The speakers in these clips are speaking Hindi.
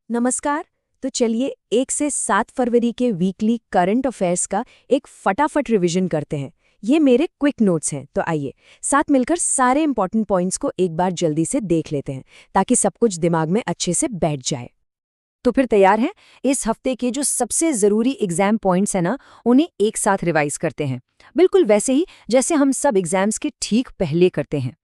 नमस्कार। तो चलिए 1 से 7 फरवरी के वीकली करंट अफेयर्स का एक फटाफट रिवीजन करते हैं। ये मेरे क्विक नोट्स हैं, तो आइए साथ मिलकर सारे इंपॉर्टेंट पॉइंट्स को एक बार जल्दी से देख लेते हैं ताकि सब कुछ दिमाग में अच्छे से बैठ जाए। तो फिर तैयार हैं? इस हफ्ते के जो सबसे ज़रूरी एग्जाम पॉइंट्स हैं ना, उन्हें एक साथ रिवाइज करते हैं, बिल्कुल वैसे ही जैसे हम सब एग्जाम्स के ठीक पहले करते हैं।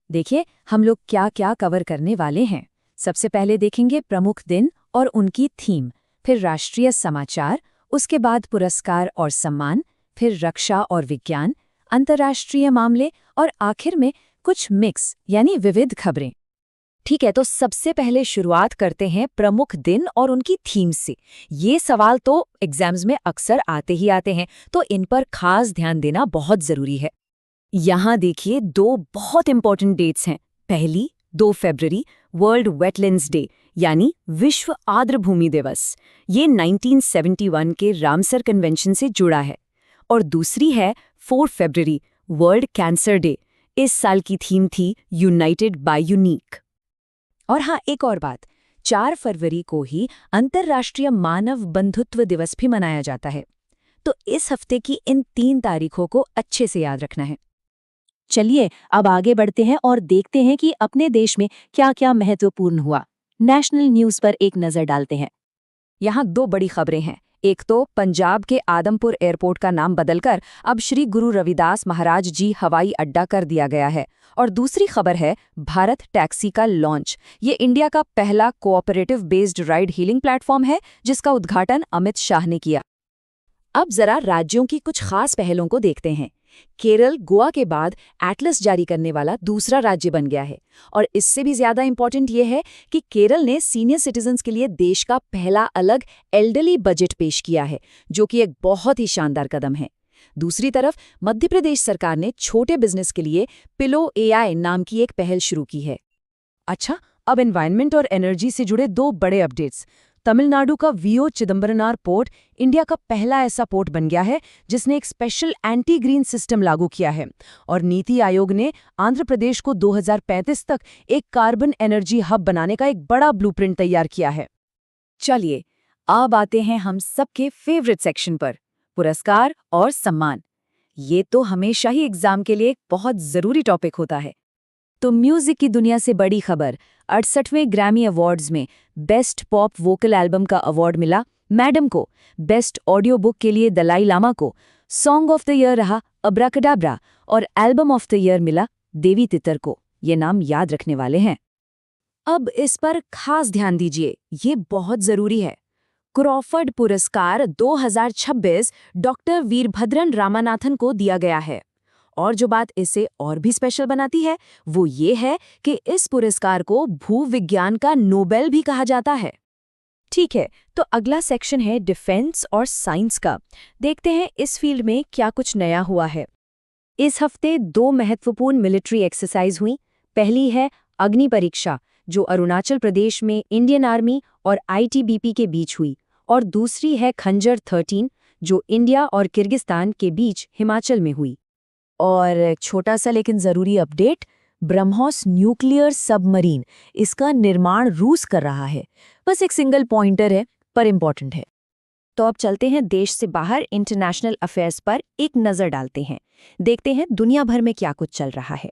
देखिए हम लोग क्या क्या कवर करने वाले हैं। सबसे पहले देखेंगे प्रमुख दिन और उनकी थीम, फिर राष्ट्रीय समाचार, उसके बाद पुरस्कार और सम्मान, फिर रक्षा और विज्ञान, अंतर्राष्ट्रीय मामले और आखिर में कुछ मिक्स यानी विविध खबरें। ठीक है, तो सबसे पहले शुरुआत करते हैं प्रमुख दिन और उनकी थीम से। ये सवाल तो एग्जाम्स में अक्सर आते ही आते हैं, तो इन पर खास ध्यान देना बहुत जरूरी है। यहाँ देखिए दो बहुत इंपॉर्टेंट डेट्स हैं। पहली 2 फरवरी वर्ल्ड वेटलैंड्स डे यानी विश्व आर्द्रभूमि दिवस। ये 1971 के रामसर कन्वेंशन से जुड़ा है। और दूसरी है 4 फरवरी वर्ल्ड कैंसर डे। इस साल की थीम थी यूनाइटेड बाय यूनिक। और हाँ, एक और बात, 4 फरवरी को ही अंतर्राष्ट्रीय मानव बंधुत्व दिवस भी मनाया जाता है। तो इस हफ्ते की इन 3 तारीखों को अच्छे से याद रखना है। चलिए अब आगे बढ़ते हैं और देखते हैं कि अपने देश में क्या क्या महत्वपूर्ण हुआ। नेशनल न्यूज़ पर एक नज़र डालते हैं। यहाँ 2 बड़ी खबरें हैं। एक तो पंजाब के आदमपुर एयरपोर्ट का नाम बदलकर अब श्री गुरु रविदास महाराज जी हवाई अड्डा कर दिया गया है। और दूसरी खबर है भारत टैक्सी का लॉन्च। ये इंडिया का पहला cooperative based ride hailing platform है, जिसका उद्घाटन अमित शाह ने किया। अब जरा राज्यों की कुछ खास पहलों को देखते हैं। केरल गोवा के बाद एटलस जारी करने वाला दूसरा राज्य बन गया है। और इससे भी ज्यादा इंपॉर्टेंट ये है कि केरल ने सीनियर सिटीजन्स के लिए देश का पहला अलग एल्डरली बजट पेश किया है, जो कि एक बहुत ही शानदार कदम है। दूसरी तरफ मध्य प्रदेश सरकार ने छोटे बिजनेस के लिए पिलो एआई नाम की एक पहल शुरू की है। अच्छा, अब एनवायरनमेंट और एनर्जी से जुड़े 2 बड़े अपडेट्स। तमिलनाडु का वीओ चिदम्बरनार पोर्ट इंडिया का पहला ऐसा पोर्ट बन गया है जिसने एक स्पेशल एंटी ग्रीन सिस्टम लागू किया है। और नीति आयोग ने आंध्र प्रदेश को 2035 तक एक कार्बन एनर्जी हब बनाने का एक बड़ा ब्लूप्रिंट तैयार किया है। चलिए अब आते हैं हम सबके फेवरेट सेक्शन पर, पुरस्कार और सम्मान। ये तो हमेशा ही एग्जाम के लिए एक बहुत जरूरी टॉपिक होता है। तो म्यूजिक की दुनिया से बड़ी खबर, 68वें ग्रैमी अवार्ड्स में बेस्ट पॉप वोकल एल्बम का अवार्ड मिला मैडम को। बेस्ट ऑडियो बुक के लिए दलाई लामा को। सॉन्ग ऑफ द ईयर रहा अब्राकडाब्रा और एल्बम ऑफ द ईयर मिला देवी तितर को। ये नाम याद रखने वाले हैं। अब इस पर खास ध्यान दीजिए, ये बहुत जरूरी है। क्रॉफर्ड पुरस्कार 2026 डॉक्टर वीरभद्रन रामानाथन को दिया गया है। और जो बात इसे और भी स्पेशल बनाती है वो ये है कि इस पुरस्कार को भूविज्ञान का नोबेल भी कहा जाता है। ठीक है, तो अगला सेक्शन है डिफेंस और साइंस का। देखते हैं इस फील्ड में क्या कुछ नया हुआ है। इस हफ्ते 2 महत्वपूर्ण मिलिट्री एक्सरसाइज हुई। पहली है अग्नि परीक्षा, जो अरुणाचल प्रदेश में इंडियन आर्मी और आईटीबीपी के बीच हुई। और दूसरी है खंजर 13, जो इंडिया और किर्गिस्तान के बीच हिमाचल में हुई। और एक छोटा सा लेकिन ज़रूरी अपडेट, ब्रह्मोस न्यूक्लियर सबमरीन, इसका निर्माण रूस कर रहा है। बस एक सिंगल पॉइंटर है पर इम्पॉर्टेंट है। तो अब चलते हैं देश से बाहर इंटरनेशनल अफेयर्स पर एक नज़र डालते हैं। देखते हैं दुनिया भर में क्या कुछ चल रहा है।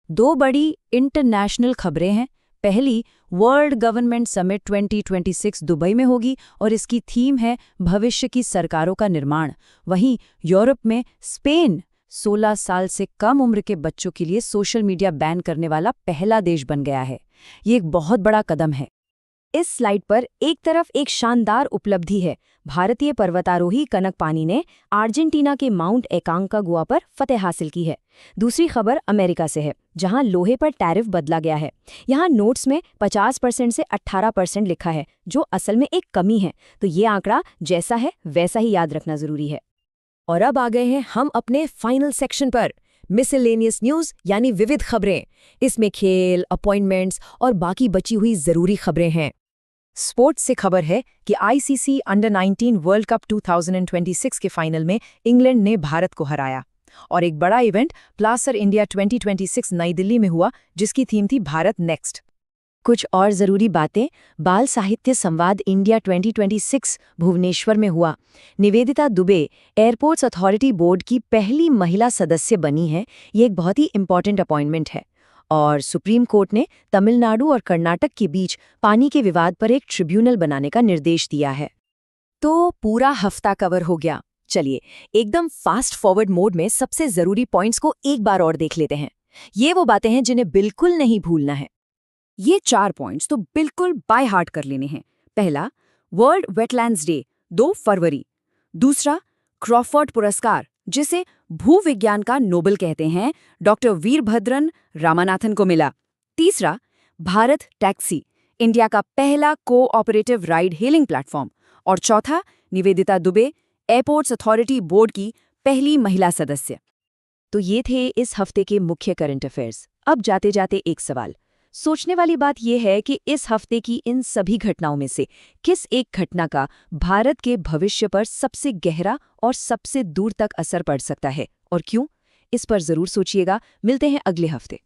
2 बड़ी इंटरनेशनल खबरें हैं। पहली, वर्ल्ड गवर्नमेंट समिट 2026 दुबई में होगी और इसकी थीम है भविष्य की सरकारों का निर्माण। वहीं यूरोप में स्पेन 16 साल से कम उम्र के बच्चों के लिए सोशल मीडिया बैन करने वाला पहला देश बन गया है। ये एक बहुत बड़ा कदम है। इस स्लाइड पर एक तरफ एक शानदार उपलब्धि है। भारतीय पर्वतारोही कनक पानी ने अर्जेंटीना के माउंट एकांकागुआ पर फतेह हासिल की है। दूसरी खबर अमेरिका से है, जहां लोहे पर टैरिफ बदला गया है। यहां नोट्स में 50% से 18% लिखा है, जो असल में एक कमी है। तो ये आंकड़ा जैसा है वैसा ही याद रखना जरूरी है। और अब आ गए हैं हम अपने फाइनल सेक्शन पर, मिसलेनियस न्यूज़ यानी विविध खबरें। इसमें खेल, अपॉइंटमेंट्स और बाकी बची हुई जरूरी खबरें हैं। स्पोर्ट्स से खबर है कि आईसीसी अंडर 19 वर्ल्ड कप 2026 के फाइनल में इंग्लैंड ने भारत को हराया। और एक बड़ा इवेंट प्लासर इंडिया 2026 नई दिल्ली में हुआ, जिसकी थीम थी भारत नेक्स्ट। कुछ और ज़रूरी बातें। बाल साहित्य संवाद इंडिया 2026 भुवनेश्वर में हुआ। Nivedita Dubey airports authority board की पहली महिला सदस्य बनी है। ये एक बहुत ही इंपॉर्टेंट अपॉइंटमेंट है। और सुप्रीम कोर्ट ने तमिलनाडु और कर्नाटक के बीच पानी के विवाद पर एक ट्रिब्यूनल बनाने का निर्देश दिया है। तो पूरा हफ्ता कवर हो गया। चलिए एकदम फास्ट फॉरवर्ड मोड में सबसे ज़रूरी पॉइंट्स को एक बार और देख लेते हैं। ये वो बातें हैं जिन्हें बिल्कुल नहीं भूलना है। ये 4 पॉइंट्स तो बिल्कुल बाय हार्ट कर लेने हैं। पहला, वर्ल्ड वेटलैंड्स डे 2 फरवरी। दूसरा, क्रॉफर्ड पुरस्कार, जिसे भूविज्ञान का नोबेल कहते हैं, डॉक्टर वीरभद्रन रामानाथन को मिला। तीसरा, भारत टैक्सी, इंडिया का पहला कोऑपरेटिव राइड हेलिंग प्लेटफॉर्म। और चौथा, Nivedita Dubey airports authority board की पहली महिला सदस्य। तो ये थे इस हफ्ते के मुख्य करंट अफेयर्स। अब जाते जाते एक सवाल। सोचने वाली बात यह है कि इस हफ्ते की इन सभी घटनाओं में से किस एक घटना का भारत के भविष्य पर सबसे गहरा और सबसे दूर तक असर पड़ सकता है और क्यों? इस पर जरूर सोचिएगा। मिलते हैं अगले हफ्ते।